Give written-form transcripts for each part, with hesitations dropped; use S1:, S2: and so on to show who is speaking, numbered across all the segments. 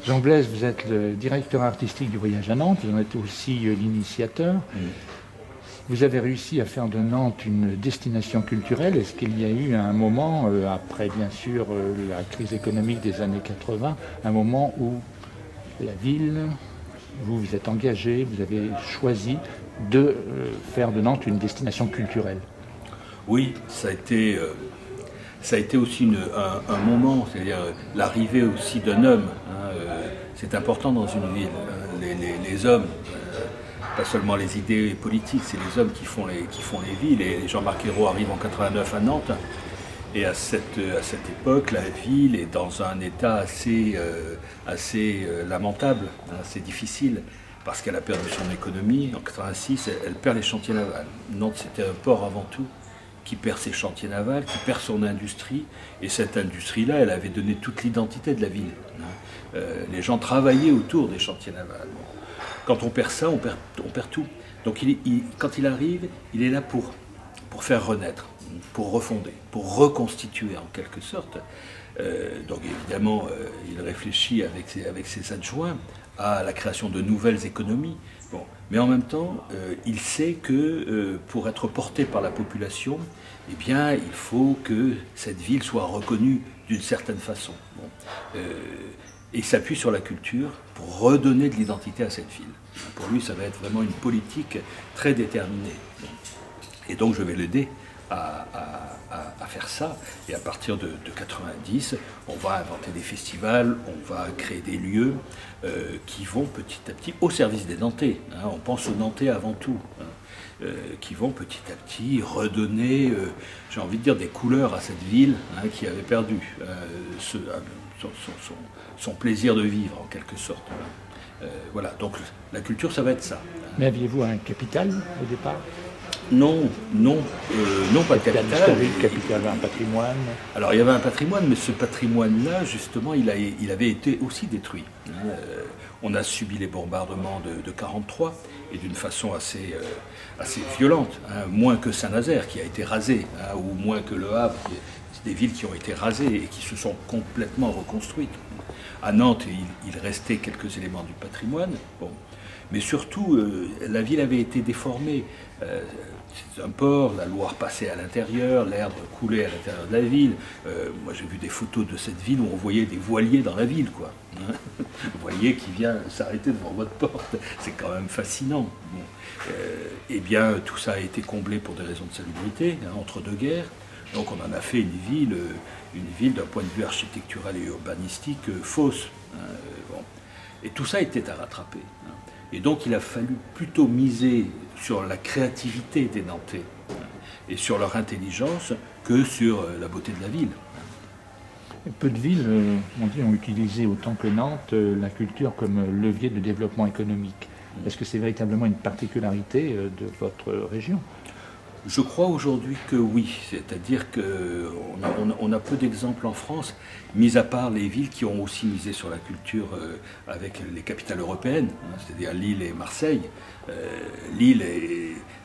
S1: Jean Blaise, vous êtes le directeur artistique du Voyage à Nantes, vous en êtes aussi l'initiateur. Vous avez réussi à faire de Nantes une destination culturelle. Est-ce qu'il y a eu un moment, après bien sûr la crise économique des années 80, un moment où la ville, vous vous êtes engagé, vous avez choisi de faire de Nantes une destination culturelle?
S2: Oui, ça a été aussi un moment, c'est-à-dire l'arrivée aussi d'un homme. C'est important dans une ville. Les hommes, pas seulement les idées politiques, c'est les hommes qui font les villes. Et Jean-Marc Ayrault arrive en 89 à Nantes. Et à cette époque, la ville est dans un état assez lamentable, assez difficile, parce qu'elle a perdu son économie. En 86, elle perd les chantiers navals. Nantes, c'était un port avant tout, qui perd ses chantiers navals, qui perd son industrie. Et cette industrie-là, elle avait donné toute l'identité de la ville. Les gens travaillaient autour des chantiers navals. Quand on perd ça, on perd tout. Donc quand il arrive, il est là pour faire renaître, pour refonder, pour reconstituer en quelque sorte. Donc évidemment, il réfléchit avec ses adjoints à la création de nouvelles économies. Bon. Mais en même temps, il sait que pour être porté par la population, eh bien, il faut que cette ville soit reconnue d'une certaine façon. Bon. Et il s'appuie sur la culture pour redonner de l'identité à cette ville. Pour lui, ça va être vraiment une politique très déterminée. Et donc, je vais l'aider à faire ça. Et à partir de 90, on va inventer des festivals, on va créer des lieux qui vont petit à petit au service des Nantais. On pense aux Nantais avant tout. Qui vont petit à petit redonner, j'ai envie de dire, des couleurs à cette ville qui avait perdu son plaisir de vivre en quelque sorte. Voilà, donc la culture, ça va être ça.
S1: Mais aviez-vous un capital au départ?
S2: Non, pas de capital.
S1: Il y avait un patrimoine.
S2: Alors il y avait un patrimoine, mais ce patrimoine-là, justement, il avait été aussi détruit. On a subi les bombardements de 1943 et d'une façon assez violente, moins que Saint-Nazaire qui a été rasé, ou moins que Le Havre. C'est des villes qui ont été rasées et qui se sont complètement reconstruites. À Nantes, il restait quelques éléments du patrimoine. Bon. Mais surtout, la ville avait été déformée. C'est un port, la Loire passait à l'intérieur, l'Erdre coulait à l'intérieur de la ville. Moi, j'ai vu des photos de cette ville où on voyait des voiliers dans la ville, quoi. Un voilier qui vient s'arrêter devant votre porte, c'est quand même fascinant. Bon. Eh bien, tout ça a été comblé pour des raisons de salubrité, entre deux guerres. Donc, on en a fait une ville d'un point de vue architectural et urbanistique fausse. Bon. Et tout ça était à rattraper. Et donc il a fallu plutôt miser sur la créativité des Nantais et sur leur intelligence que sur la beauté de la ville.
S1: Peu de villes, ont utilisé autant que Nantes la culture comme levier de développement économique. Est-ce que c'est véritablement une particularité de votre région?
S2: Je crois aujourd'hui que oui, c'est-à-dire qu'on a peu d'exemples en France, mis à part les villes qui ont aussi misé sur la culture avec les capitales européennes, c'est-à-dire Lille et Marseille. Lille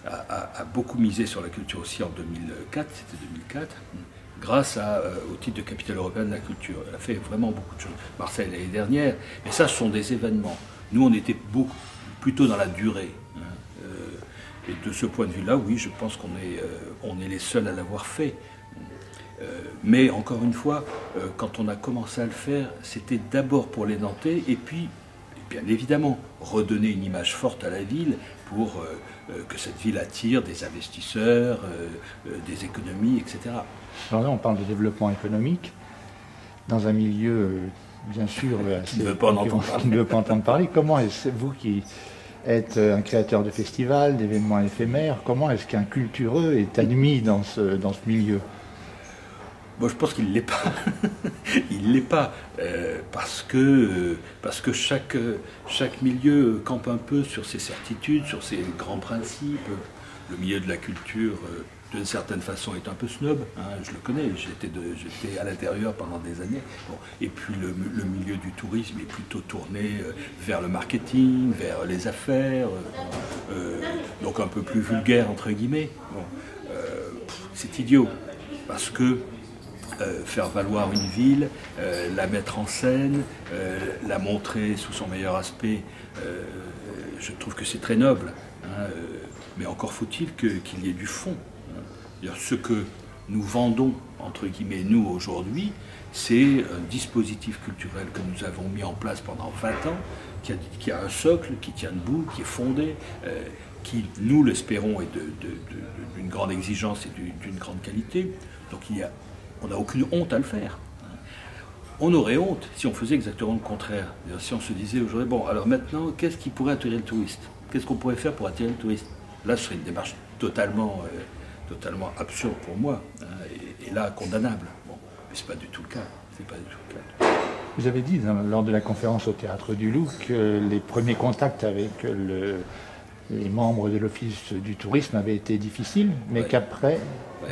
S2: a beaucoup misé sur la culture aussi en 2004, c'était 2004, grâce au titre de capitale européenne de la culture. Elle a fait vraiment beaucoup de choses. Marseille l'année dernière, mais ça, ce sont des événements. Nous, on était plutôt dans la durée. Et de ce point de vue-là, oui, je pense qu'on est les seuls à l'avoir fait. Mais encore une fois, quand on a commencé à le faire, c'était d'abord pour les Nantais, et puis, bien évidemment, redonner une image forte à la ville pour que cette ville attire des investisseurs, des économies, etc.
S1: Alors là, on parle de développement économique dans un milieu, bien sûr,
S2: qui ne veut pas
S1: entendre parler. Comment est-ce, vous qui êtes un créateur de festivals, d'événements éphémères, comment est-ce qu'un cultureux est admis dans ce milieu?
S2: Bon, je pense qu'il ne l'est pas. Il ne l'est pas. Parce que chaque milieu campe un peu sur ses certitudes, sur ses grands principes. Le milieu de la culture, d'une certaine façon, est un peu snob. Je le connais, j'étais à l'intérieur pendant des années. Bon. Et puis le milieu du tourisme est plutôt tourné vers le marketing, vers les affaires, donc un peu plus vulgaire, entre guillemets. Bon. C'est idiot, parce que faire valoir une ville, la mettre en scène, la montrer sous son meilleur aspect. Je trouve que c'est très noble, hein, mais encore faut-il qu'il y ait du fond. Hein. Ce que nous vendons, entre guillemets, nous, aujourd'hui, c'est un dispositif culturel que nous avons mis en place pendant 20 ans, qui a un socle, qui tient debout, qui est fondé, qui, nous l'espérons, est d'une grande exigence et d'une grande qualité. Donc on n'a aucune honte à le faire. On aurait honte si on faisait exactement le contraire. Si on se disait aujourd'hui, bon, alors maintenant, qu'est-ce qui pourrait attirer le touriste? Qu'est-ce qu'on pourrait faire pour attirer le touriste? Là, ce serait une démarche totalement absurde pour moi, hein, et là, condamnable. Bon, mais ce n'est pas du tout le cas. C'est pas du tout le cas.
S1: Vous avez dit lors de la conférence au Théâtre du Loup que les premiers contacts avec les membres de l'Office du tourisme avaient été difficiles, mais qu'après,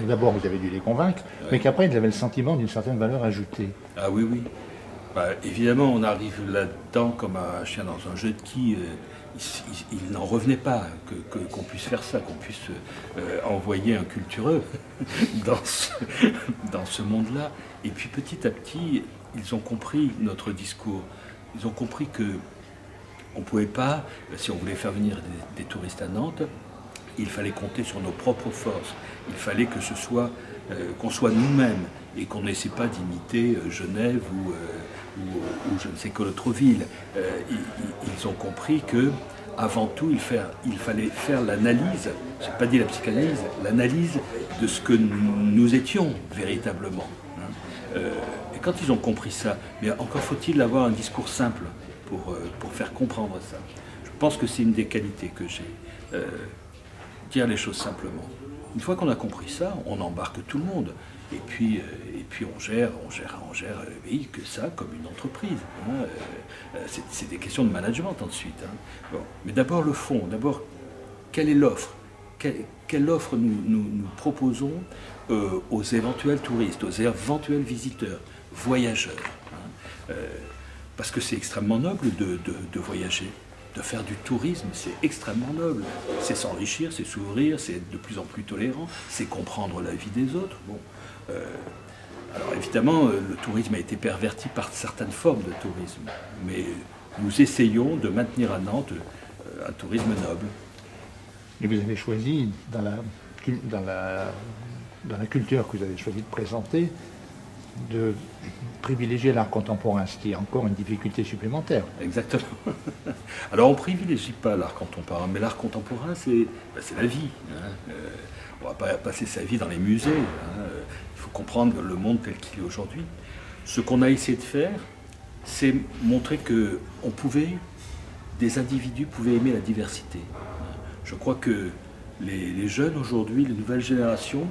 S1: d'abord vous avez dû les convaincre, mais qu'après ils avaient le sentiment d'une certaine valeur ajoutée.
S2: Ah oui, oui. Bah, évidemment, on arrive là-dedans comme un chien dans un jeu de quilles. Il n'en revenait pas qu'on puisse faire ça, qu'on puisse envoyer un cultureux dans ce monde-là. Et puis petit à petit, ils ont compris notre discours. Ils ont compris qu'on ne pouvait pas, si on voulait faire venir des touristes à Nantes, il fallait compter sur nos propres forces. Il fallait que ce soit, qu'on soit nous-mêmes et qu'on n'essaie pas d'imiter Genève ou je ne sais quelle autre ville. Ils ont compris que, avant tout, il fallait faire l'analyse, je n'ai pas dit la psychanalyse, l'analyse de ce que nous étions véritablement. Et quand ils ont compris ça, mais encore faut-il avoir un discours simple pour faire comprendre ça. Je pense que c'est une des qualités que j'ai. Dire les choses simplement. Une fois qu'on a compris ça, on embarque tout le monde. Et puis on gère le pays que ça comme une entreprise. Hein. C'est des questions de management ensuite. Hein. Bon. Mais d'abord le fond, d'abord quelle est l'offre? Quelle offre nous proposons aux éventuels touristes, aux éventuels visiteurs, voyageurs. Hein. Parce que c'est extrêmement noble de voyager. De faire du tourisme, c'est extrêmement noble. C'est s'enrichir, c'est s'ouvrir, c'est être de plus en plus tolérant, c'est comprendre la vie des autres. Bon. Alors évidemment, le tourisme a été perverti par certaines formes de tourisme, mais nous essayons de maintenir à Nantes un tourisme noble.
S1: Et vous avez choisi, dans la culture que vous avez choisi de présenter, de privilégier l'art contemporain, ce qui est encore une difficulté supplémentaire.
S2: Exactement. Alors on ne privilégie pas l'art contemporain, mais l'art contemporain, c'est la vie. Hein. On ne va pas passer sa vie dans les musées. Hein. Il faut comprendre le monde tel qu'il est aujourd'hui. Ce qu'on a essayé de faire, c'est montrer que des individus pouvaient aimer la diversité. Je crois que les jeunes aujourd'hui, les nouvelles générations,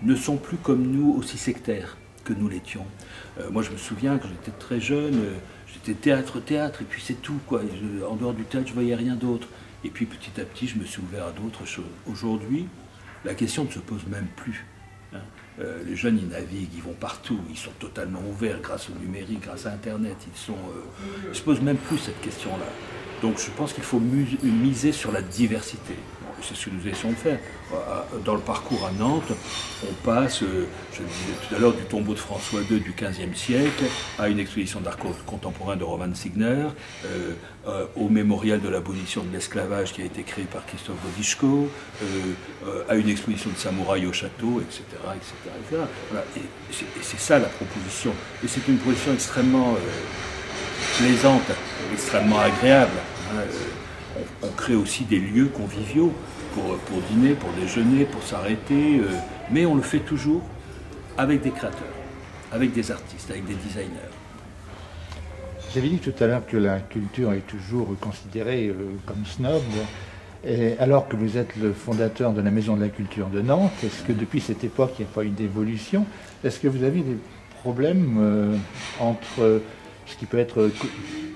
S2: ne sont plus comme nous aussi sectaires que nous l'étions. Moi, je me souviens, quand j'étais très jeune, j'étais théâtre, et puis c'est tout, quoi. En dehors du théâtre, je ne voyais rien d'autre. Et puis, petit à petit, je me suis ouvert à d'autres choses. Aujourd'hui, la question ne se pose même plus. Hein. Les jeunes, ils naviguent, ils vont partout, ils sont totalement ouverts grâce au numérique, grâce à Internet. Ils ne se posent même plus cette question-là. Donc, je pense qu'il faut miser sur la diversité. C'est ce que nous essayons de faire. Dans le parcours à Nantes, on passe, je le disais tout à l'heure, du tombeau de François II du XVe siècle à une exposition d'art contemporain de Roman Signer, au mémorial de l'abolition de l'esclavage qui a été créé par Christophe Wodiczko, à une exposition de samouraï au château, etc. etc. Voilà. Et c'est ça la proposition. Et c'est une proposition extrêmement plaisante, extrêmement agréable. Hein. On crée aussi des lieux conviviaux pour dîner, pour déjeuner, pour s'arrêter, mais on le fait toujours avec des créateurs, avec des artistes, avec des designers.
S1: Vous avez dit tout à l'heure que la culture est toujours considérée comme snob, et alors que vous êtes le fondateur de la Maison de la Culture de Nantes. Est-ce que depuis cette époque, il n'y a pas eu d'évolution? Est-ce que vous avez des problèmes entre ce qui peut être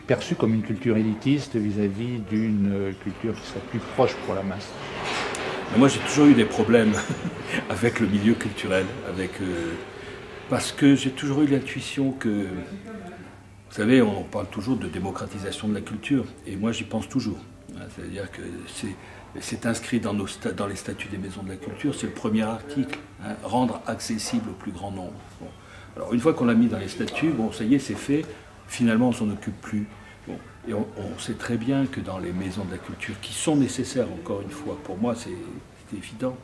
S1: perçu comme une culture élitiste vis-à-vis d'une culture qui serait plus proche pour la masse?
S2: Mais moi, j'ai toujours eu des problèmes avec le milieu culturel, parce que j'ai toujours eu l'intuition que, vous savez, on parle toujours de démocratisation de la culture, et moi, j'y pense toujours. C'est-à-dire que c'est inscrit dans dans les statuts des maisons de la culture, c'est le premier article, hein, rendre accessible au plus grand nombre. Bon. Alors une fois qu'on l'a mis dans les statuts, bon, ça y est, c'est fait, finalement on s'en occupe plus. Bon, et on sait très bien que dans les maisons de la culture, qui sont nécessaires, encore une fois, pour moi c'est évident,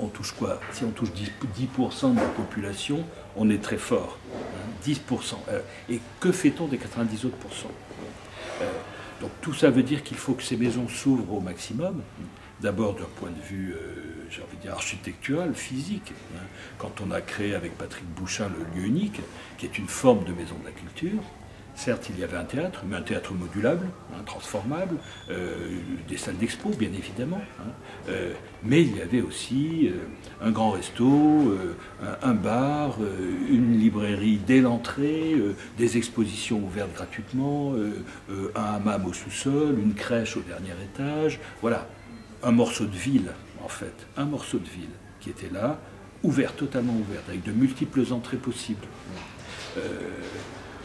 S2: on touche quoi? Si on touche 10% de la population, on est très fort. Hein, 10%. Et que fait-on des 90 autres pourcents? Donc tout ça veut dire qu'il faut que ces maisons s'ouvrent au maximum. D'abord d'un point de vue, j'ai envie de dire, architectural, physique. Hein, quand on a créé avec Patrick Bouchain le lieu unique, qui est une forme de maison de la culture. Certes, il y avait un théâtre, mais un théâtre modulable, hein, transformable, des salles d'expo, bien évidemment. Hein, mais il y avait aussi un grand resto, un bar, une librairie dès l'entrée, des expositions ouvertes gratuitement, un hammam au sous-sol, une crèche au dernier étage. Voilà, un morceau de ville, en fait, un morceau de ville qui était là, ouvert, totalement ouvert, avec de multiples entrées possibles.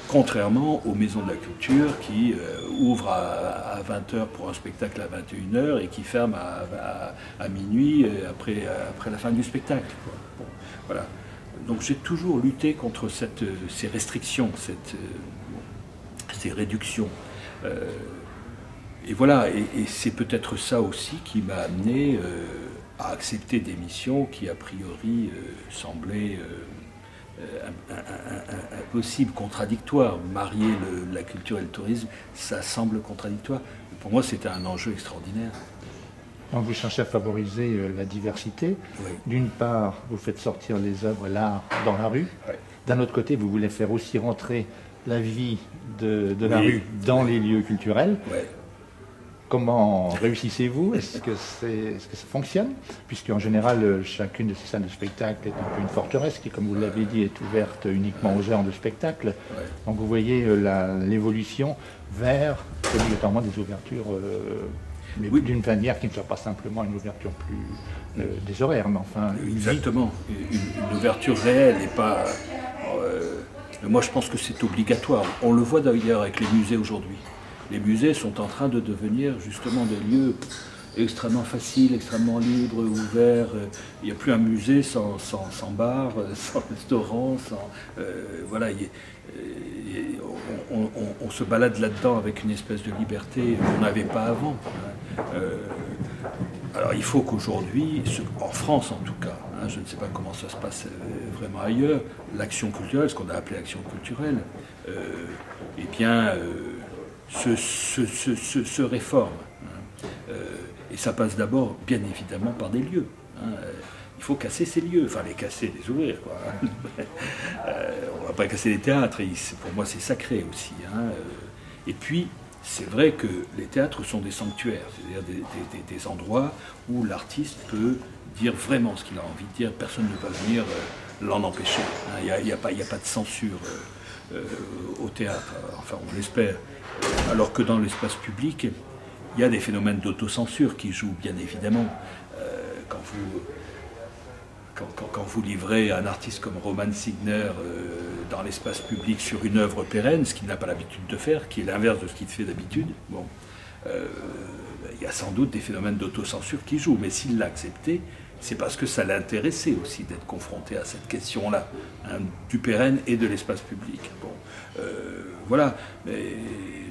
S2: Contrairement aux maisons de la culture qui ouvrent à 20h pour un spectacle à 21h et qui ferment à minuit après la fin du spectacle. Bon, voilà. Donc j'ai toujours lutté contre ces restrictions, ces réductions. Et voilà, et c'est peut-être ça aussi qui m'a amené à accepter des missions qui a priori semblaient impossible, contradictoire. Marier la culture et le tourisme, ça semble contradictoire. Pour moi, c'était un enjeu extraordinaire.
S1: Donc vous cherchez à favoriser la diversité.
S2: Oui.
S1: D'une part, vous faites sortir les œuvres, l'art dans la rue.
S2: Oui.
S1: D'un autre côté, vous voulez faire aussi rentrer la vie de la
S2: Oui.
S1: rue dans les lieux culturels.
S2: Oui.
S1: Comment réussissez-vous? Est-ce que ça fonctionne? Puisque en général, chacune de ces salles de spectacle est un peu une forteresse qui, comme vous l'avez dit, est ouverte uniquement aux heures de spectacle. Ouais. Donc vous voyez l'évolution vers obligatoirement des ouvertures, mais oui, d'une manière qui ne soit pas simplement une ouverture plus des horaires, mais enfin...
S2: Exactement, une ouverture réelle et pas... moi je pense que c'est obligatoire. On le voit d'ailleurs avec les musées aujourd'hui. Les musées sont en train de devenir justement des lieux extrêmement faciles, extrêmement libres, ouverts. Il n'y a plus un musée sans bar, sans restaurant, voilà. On se balade là-dedans avec une espèce de liberté qu'on n'avait pas avant. Alors il faut qu'aujourd'hui, en France en tout cas, hein, je ne sais pas comment ça se passe vraiment ailleurs, l'action culturelle, ce qu'on a appelé action culturelle, eh bien... se réforme. Hein. Et ça passe d'abord, bien évidemment, par des lieux. Hein. Il faut casser ces lieux, enfin les casser, les ouvrir. Quoi. On ne va pas casser les théâtres, et pour moi c'est sacré aussi. Hein. Et puis, c'est vrai que les théâtres sont des sanctuaires, c'est-à-dire des endroits où l'artiste peut dire vraiment ce qu'il a envie de dire, personne ne va venir l'en empêcher. Il n'y a pas de censure au théâtre, enfin on l'espère. Alors que dans l'espace public, il y a des phénomènes d'autocensure qui jouent, bien évidemment. Quand vous livrez un artiste comme Roman Signer dans l'espace public sur une œuvre pérenne, ce qu'il n'a pas l'habitude de faire, qui est l'inverse de ce qu'il fait d'habitude, bon, il y a sans doute des phénomènes d'autocensure qui jouent. Mais s'il l'a accepté, c'est parce que ça l'intéressait aussi d'être confronté à cette question-là, hein, du pérenne et de l'espace public. Bon, voilà.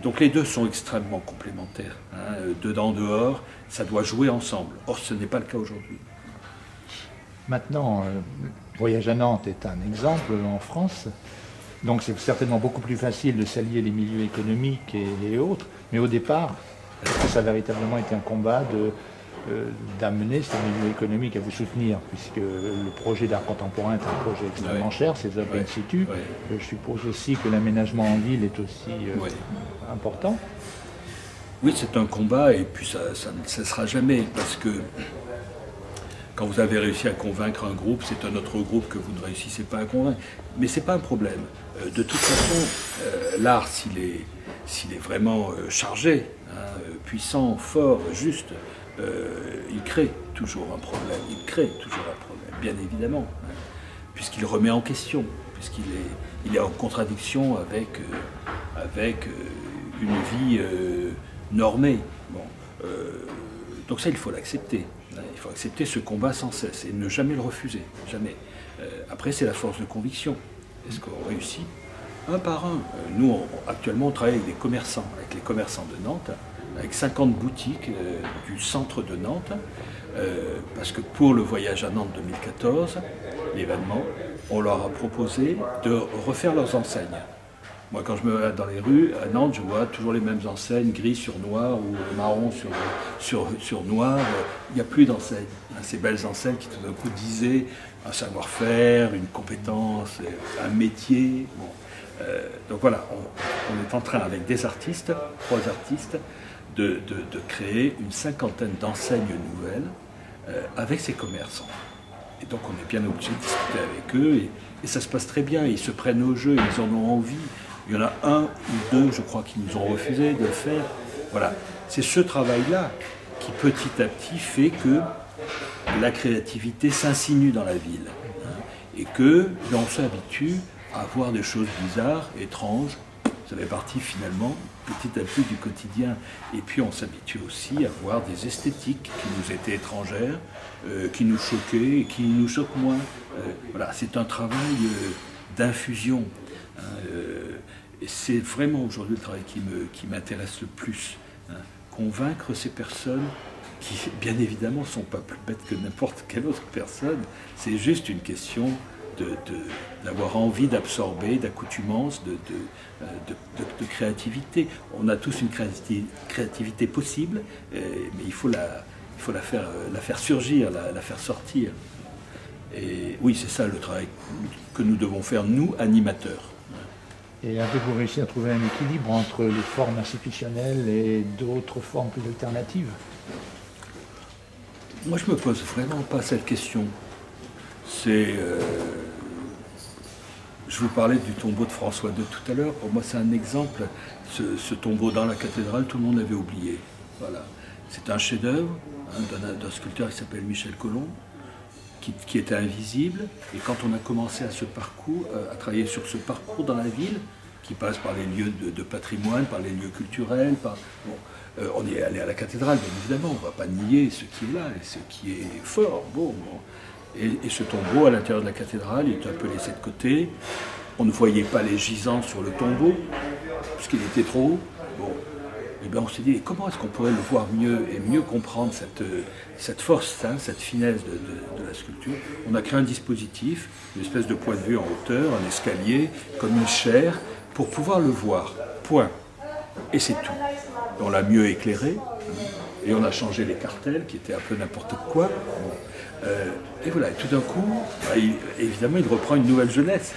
S2: Donc les deux sont extrêmement complémentaires. Hein, dedans, dehors, ça doit jouer ensemble. Or, ce n'est pas le cas aujourd'hui.
S1: Maintenant, Voyage à Nantes est un exemple en France. Donc c'est certainement beaucoup plus facile de s'allier les milieux économiques et autres. Mais au départ, ça a véritablement été un combat d'amener ces milieux économiques à vous soutenir, puisque le projet d'art contemporain est un projet extrêmement cher, ces œuvres in situ. Je suppose aussi que l'aménagement en ville est aussi important.
S2: Oui, c'est un combat, et puis ça ne cessera jamais, parce que quand vous avez réussi à convaincre un groupe, c'est un autre groupe que vous ne réussissez pas à convaincre. Mais ce n'est pas un problème. De toute façon, l'art, s'il est vraiment chargé, hein, puissant, fort, juste, il crée toujours un problème. Il crée toujours un problème, bien évidemment, hein, puisqu'il remet en question, puisqu'il est en contradiction avec une vie normée. Bon, donc ça, il faut l'accepter. Il faut accepter ce combat sans cesse et ne jamais le refuser. Jamais. Après, c'est la force de conviction. est-ce qu'on réussit un par un? Nous, actuellement, on travaille avec des commerçants, avec les commerçants de Nantes, avec 50 boutiques du centre de Nantes, parce que pour le voyage à Nantes 2014, l'événement, on leur a proposé de refaire leurs enseignes. Moi, quand je me balade dans les rues, à Nantes, je vois toujours les mêmes enseignes, gris sur noir ou marron sur noir. Il n'y a plus d'enseignes. Ces belles enseignes qui tout d'un coup disaient un savoir-faire, une compétence, un métier. Bon. Donc voilà, on est en train, avec des artistes, 3 artistes, de créer une 50aine d'enseignes nouvelles avec ces commerçants. Et donc on est bien obligé de discuter avec eux et ça se passe très bien. Ils se prennent au jeu, ils en ont envie. Il y en a 1 ou 2, je crois, qui nous ont refusé de le faire. Voilà, c'est ce travail-là qui petit à petit fait que la créativité s'insinue dans la ville. Et que on s'habitue à voir des choses bizarres, étranges. Ça fait partie finalement petit à petit du quotidien. Et puis on s'habitue aussi à voir des esthétiques qui nous étaient étrangères, qui nous choquaient et qui nous choquent moins. Voilà, c'est un travail d'infusion. Et c'est vraiment aujourd'hui le travail qui m'intéresse le plus. Convaincre ces personnes qui, bien évidemment, ne sont pas plus bêtes que n'importe quelle autre personne. C'est juste une question d'avoir envie d'absorber, d'accoutumance, de créativité. On a tous une créativité possible, mais il faut la faire surgir, la faire sortir. Et oui, c'est ça le travail que nous devons faire, nous, animateurs.
S1: Et avez-vous réussi à trouver un équilibre entre les formes institutionnelles et d'autres formes plus alternatives?
S2: Moi, je ne me pose vraiment pas cette question. Je vous parlais du tombeau de François II tout à l'heure. Pour moi, c'est un exemple. Ce tombeau dans la cathédrale, tout le monde l'avait oublié. Voilà. C'est un chef-d'œuvre d'un sculpteur qui s'appelle Michel Colomb, qui était invisible. Et quand on a commencé à travailler sur ce parcours dans la ville, qui passe par les lieux de patrimoine, par les lieux culturels, on est allé à la cathédrale, bien évidemment, on ne va pas nier ce qui est là et ce qui est fort. Et ce tombeau à l'intérieur de la cathédrale, il est un peu laissé de côté. On ne voyait pas les gisants sur le tombeau, puisqu'il était trop haut. Et bien on s'est dit, comment est-ce qu'on pourrait le voir mieux et mieux comprendre cette force, cette finesse de la sculpture? On a créé un dispositif, une espèce de point de vue en hauteur, un escalier, comme une chaire, pour pouvoir le voir. Point. Et c'est tout. On l'a mieux éclairé, et on a changé les cartels, qui étaient un peu n'importe quoi. Et voilà, et tout d'un coup, évidemment, il reprend une nouvelle jeunesse.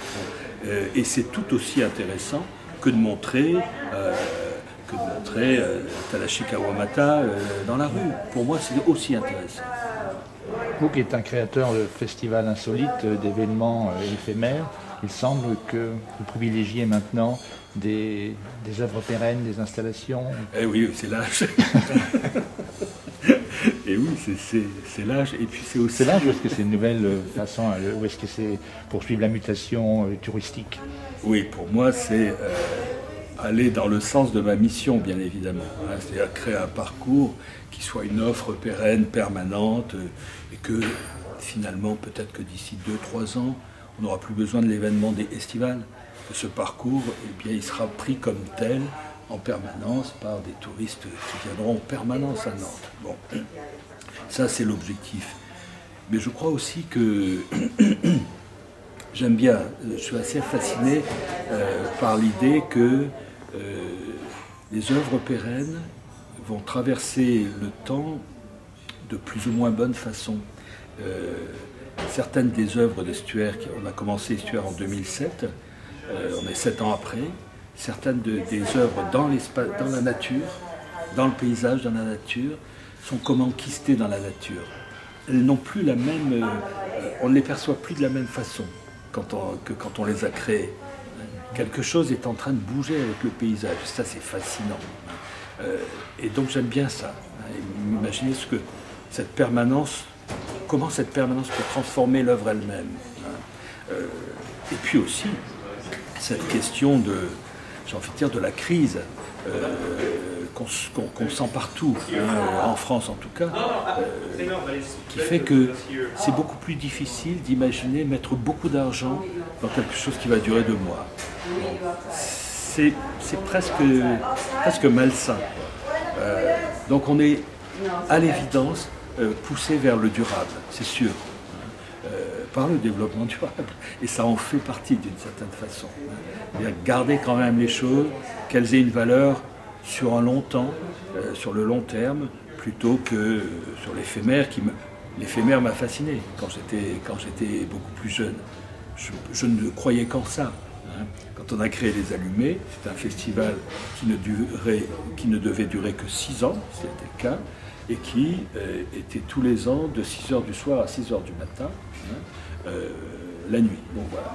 S2: Et c'est tout aussi intéressant que de montrer Tadashi Kawamata dans la rue. Pour moi, c'est aussi intéressant.
S1: Vous qui êtes un créateur de festivals insolites, d'événements éphémères, il semble que vous privilégiez maintenant des œuvres pérennes, des installations.
S2: Eh oui, c'est l'âge. Et oui, c'est l'âge. Et puis c'est aussi.
S1: C'est l'âge ou est-ce que c'est une nouvelle façon, ou est-ce que c'est poursuivre la mutation touristique?
S2: Oui, pour moi, c'est aller dans le sens de ma mission, bien évidemment. C'est-à-dire créer un parcours qui soit une offre pérenne, permanente, et que finalement, peut-être que d'ici 2-3 ans, on n'aura plus besoin de l'événement des estivales. Que ce parcours, eh bien, il sera pris comme tel en permanence par des touristes qui viendront en permanence à Nantes. Bon, ça c'est l'objectif. Mais je crois aussi que j'aime bien, je suis assez fasciné par l'idée que les œuvres pérennes vont traverser le temps de plus ou moins bonne façon. Certaines des œuvres d'Estuaire, on a commencé Estuaire en 2007, on est 7 ans après, certaines des œuvres dans la nature, dans le paysage, dans la nature, sont comme enquistées dans la nature. Elles n'ont plus la même... on ne les perçoit plus de la même façon que quand on les a créées. Quelque chose est en train de bouger avec le paysage. Ça, c'est fascinant. Et donc, j'aime bien ça. Imaginez cette permanence, comment cette permanence peut transformer l'œuvre elle-même. Et puis aussi, cette question de la crise qu'on sent partout, en France en tout cas, qui fait que c'est beaucoup plus difficile d'imaginer mettre beaucoup d'argent dans quelque chose qui va durer 2 mois. C'est presque malsain. Donc on est à l'évidence poussé vers le durable, c'est sûr, par le développement durable. Et ça en fait partie d'une certaine façon. Garder quand même les choses, qu'elles aient une valeur sur un long temps, sur le long terme, plutôt que sur l'éphémère. L'éphémère m'a fasciné quand j'étais beaucoup plus jeune. Je ne croyais qu'en ça. Quand on a créé Les Allumés, c'était un festival qui ne devait durer que 6 ans, c'était le cas, et qui était tous les ans de 6h du soir à 6h du matin, la nuit. Bon, voilà.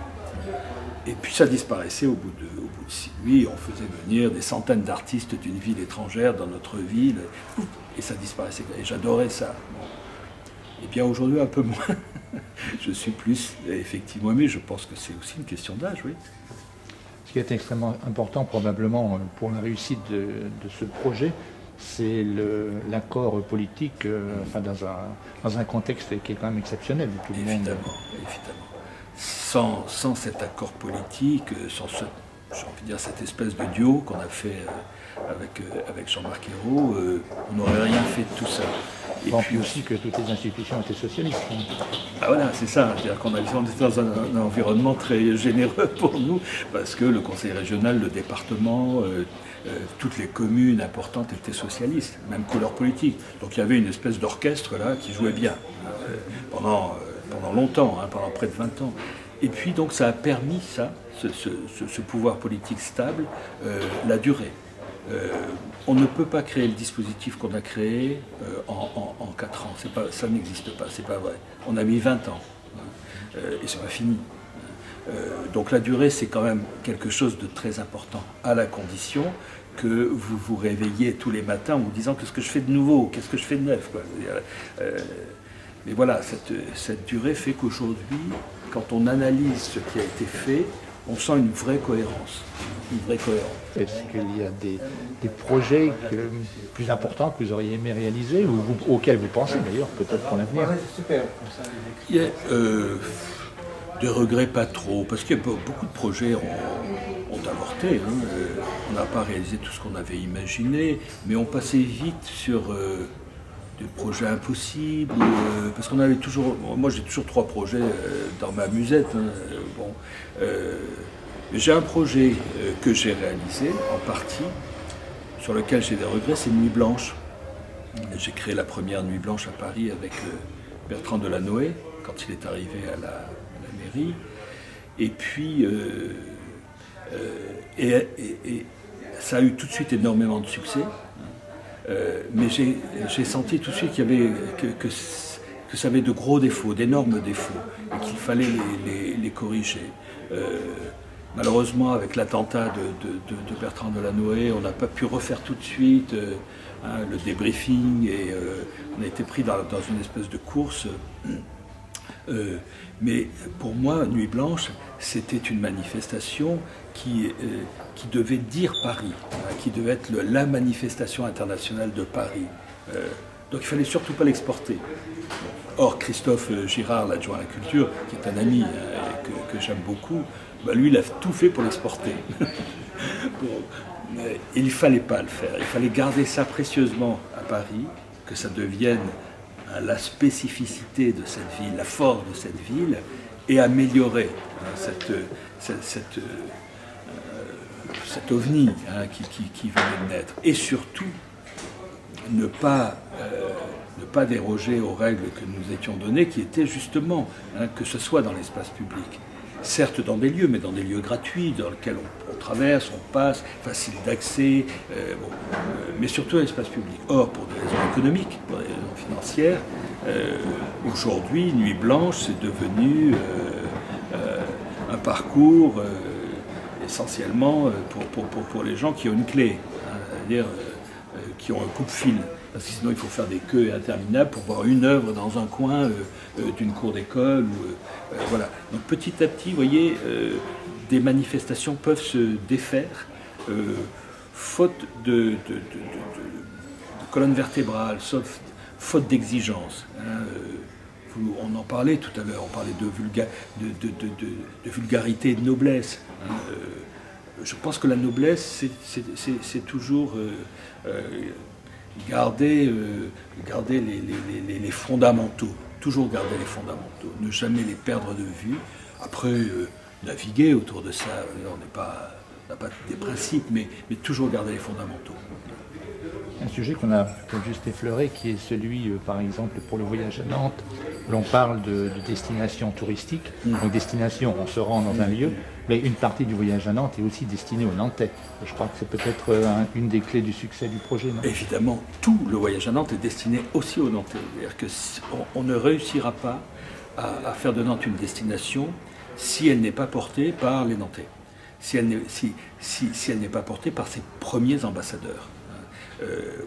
S2: Et puis ça disparaissait au bout de 6 nuits. On faisait venir des centaines d'artistes d'une ville étrangère dans notre ville, et ça disparaissait. Et j'adorais ça. Bon. Et bien aujourd'hui, un peu moins. Je suis plus effectivement aimé. Je pense que c'est aussi une question d'âge, oui.
S1: Ce qui est extrêmement important probablement pour la réussite de ce projet, c'est l'accord politique dans un contexte qui est quand même exceptionnel. Tout le monde...
S2: Sans cet accord politique, sans j'ai envie de dire cette espèce de duo qu'on a fait avec Jean-Marc Ayrault, on n'aurait rien fait de tout ça.
S1: Et puis aussi que toutes les institutions étaient socialistes.
S2: Ah voilà, c'est ça. C'est-à-dire qu'on était dans un environnement très généreux pour nous, parce que le conseil régional, le département, toutes les communes importantes étaient socialistes, même couleur politique. Donc il y avait une espèce d'orchestre là qui jouait bien pendant longtemps, pendant près de 20 ans. Et puis donc ça a permis ce pouvoir politique stable, la durée. On ne peut pas créer le dispositif qu'on a créé en 4 ans. Ça n'existe pas, c'est pas vrai. On a mis 20 ans et c'est pas fini. Donc la durée, c'est quand même quelque chose de très important, à la condition que vous vous réveillez tous les matins en vous disant qu'est-ce que je fais de nouveau, qu'est-ce que je fais de neuf, quoi. Mais voilà, cette durée fait qu'aujourd'hui, quand on analyse ce qui a été fait, on sent une vraie cohérence.
S1: Est-ce qu'il y a des projets plus importants que vous auriez aimé réaliser ou auxquels vous pensez d'ailleurs, peut-être pour l'avenir?
S2: Il y a des regrets pas trop, parce que beaucoup de projets ont avorté. On n'a pas réalisé tout ce qu'on avait imaginé, mais on passait vite sur des projets impossibles, parce qu'on avait toujours... Moi j'ai toujours 3 projets dans ma musette. Mais j'ai un projet que j'ai réalisé en partie, sur lequel j'ai des regrets, c'est Nuit Blanche. J'ai créé la première Nuit Blanche à Paris avec Bertrand Delanoë, quand il est arrivé à la mairie. Et puis, ça a eu tout de suite énormément de succès. Mais j'ai senti tout de suite qu'il y avait que ça avait de gros défauts, d'énormes défauts, et qu'il fallait les corriger. Malheureusement, avec l'attentat de Bertrand Delanoë, on n'a pas pu refaire tout de suite le débriefing, et on a été pris dans une espèce de course. Mais pour moi, Nuit Blanche, c'était une manifestation qui devait dire Paris, qui devait être la manifestation internationale de Paris. Donc il ne fallait surtout pas l'exporter. Or, Christophe Girard, l'adjoint à la culture, qui est un ami que j'aime beaucoup, lui, il a tout fait pour l'exporter. Il ne fallait pas le faire. Il fallait garder ça précieusement à Paris, que ça devienne la spécificité de cette ville, la force de cette ville, et améliorer cet ovni qui venait de naître. Et surtout, ne pas déroger aux règles que nous étions données, qui étaient justement que ce soit dans l'espace public. Certes dans des lieux, mais dans des lieux gratuits, dans lesquels on traverse, on passe, facile d'accès, mais surtout à l'espace public. Or, pour des raisons économiques, pour des raisons financières, aujourd'hui, Nuit Blanche, c'est devenu un parcours essentiellement pour les gens qui ont une clé, c'est-à-dire qui ont un coupe-fil. Parce que sinon, il faut faire des queues interminables pour voir une œuvre dans un coin d'une cour d'école. Voilà. Donc petit à petit, vous voyez, des manifestations peuvent se défaire. faute de colonne vertébrale, faute d'exigence. On en parlait tout à l'heure, on parlait de vulgarité et de noblesse. Je pense que la noblesse, c'est toujours garder les fondamentaux, toujours garder les fondamentaux, ne jamais les perdre de vue. Après, naviguer autour de ça, on n'a pas des principes, mais toujours garder les fondamentaux.
S1: Un sujet qu'on a juste effleuré, qui est celui, par exemple, pour le voyage à Nantes, l'on parle de destination touristique. Donc destination, on se rend dans un lieu, mais une partie du voyage à Nantes est aussi destinée aux Nantais. Je crois que c'est peut-être une des clés du succès du projet, non?
S2: Évidemment, tout le voyage à Nantes est destiné aussi aux Nantais. C'est-à-dire qu'on ne réussira pas à faire de Nantes une destination si elle n'est pas portée par les Nantais, si elle n'est pas portée par ses premiers ambassadeurs.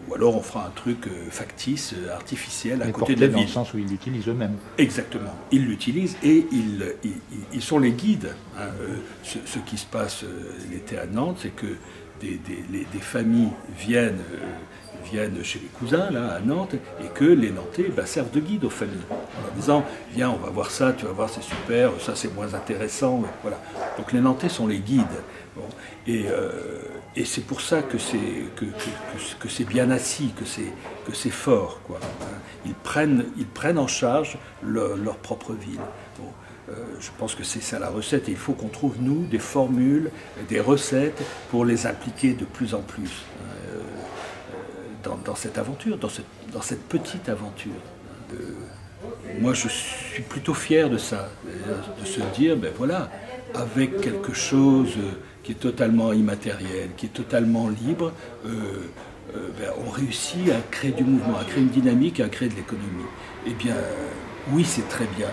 S2: Ou alors on fera un truc factice, artificiel, à côté de la ville.
S1: Dans le sens où ils l'utilisent eux-mêmes.
S2: Exactement. Ils l'utilisent et ils sont les guides. Ce qui se passe l'été à Nantes, c'est que des familles viennent chez les cousins, là, à Nantes, et que les Nantais servent de guide aux familles. En leur disant, viens, on va voir ça, tu vas voir, c'est super, ça c'est moins intéressant. Voilà. Donc les Nantais sont les guides. Bon. Et c'est pour ça que c'est bien assis, que c'est fort, quoi. Ils prennent en charge leur propre ville. Bon. Je pense que c'est ça la recette, et il faut qu'on trouve, nous, des formules, des recettes pour les impliquer de plus en plus dans cette aventure, dans cette petite aventure. Moi, je suis plutôt fier de ça, de se dire, ben voilà, avec quelque chose qui est totalement immatériel, qui est totalement libre, on réussit à créer du mouvement, à créer une dynamique, à créer de l'économie. Eh bien, oui, c'est très bien.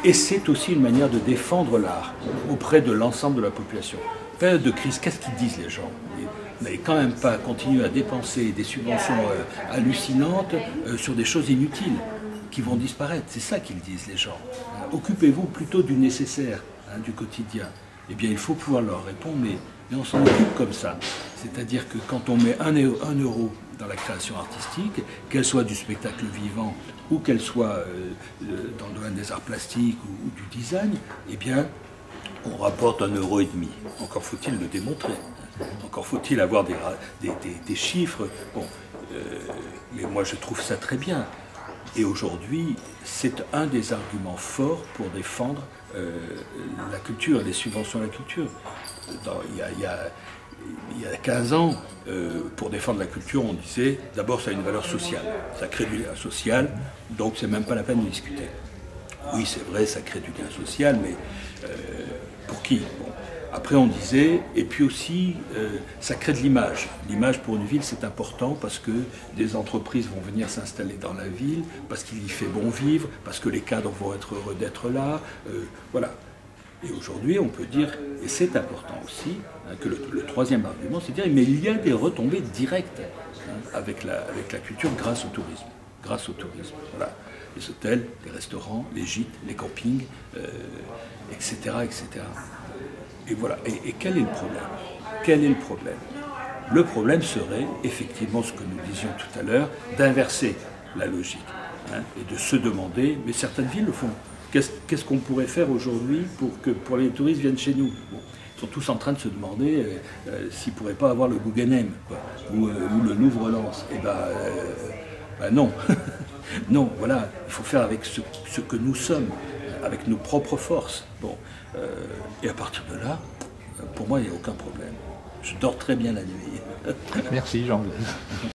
S2: Et c'est aussi une manière de défendre l'art auprès de l'ensemble de la population. Période de crise, qu'est-ce qu'ils disent les gens? Vous n'allez quand même pas continuer à dépenser des subventions hallucinantes sur des choses inutiles qui vont disparaître. C'est ça qu'ils disent les gens. Occupez-vous plutôt du nécessaire, du quotidien. Eh bien, il faut pouvoir leur répondre, mais on s'en occupe comme ça. C'est-à-dire que quand on met 1 euro dans la création artistique, qu'elle soit du spectacle vivant ou qu'elle soit dans le domaine des arts plastiques ou du design, eh bien, on rapporte 1,5 €. Encore faut-il le démontrer. Encore faut-il avoir des chiffres. Bon, mais moi, je trouve ça très bien. Et aujourd'hui, c'est un des arguments forts pour défendre la culture et les subventions à la culture. Il y a 15 ans, pour défendre la culture, on disait d'abord ça a une valeur sociale. Ça crée du lien social, donc c'est même pas la peine de discuter. Oui, c'est vrai, ça crée du lien social, mais pour qui? Bon. Après, on disait, et puis aussi, ça crée de l'image. L'image pour une ville, c'est important parce que des entreprises vont venir s'installer dans la ville, parce qu'il y fait bon vivre, parce que les cadres vont être heureux d'être là. Voilà. Et aujourd'hui, on peut dire, et c'est important aussi, que le troisième argument, c'est de dire, mais il y a des retombées directes avec la culture grâce au tourisme. Grâce au tourisme. Voilà. Les hôtels, les restaurants, les gîtes, les campings, etc., etc. Et voilà. Et quel est le problème? Quel est le problème? Le problème serait, effectivement, ce que nous disions tout à l'heure, d'inverser la logique et de se demander, mais certaines villes le font, qu'est-ce qu'on pourrait faire aujourd'hui pour les touristes viennent chez nous? Bon, ils sont tous en train de se demander s'ils ne pourraient pas avoir le Guggenheim, quoi, ou le Louvre-Lens. Eh ben non. Non, voilà, il faut faire avec ce que nous sommes, avec nos propres forces. Bon, et à partir de là, pour moi, il n'y a aucun problème. Je dors très bien la nuit.
S1: Merci Jean.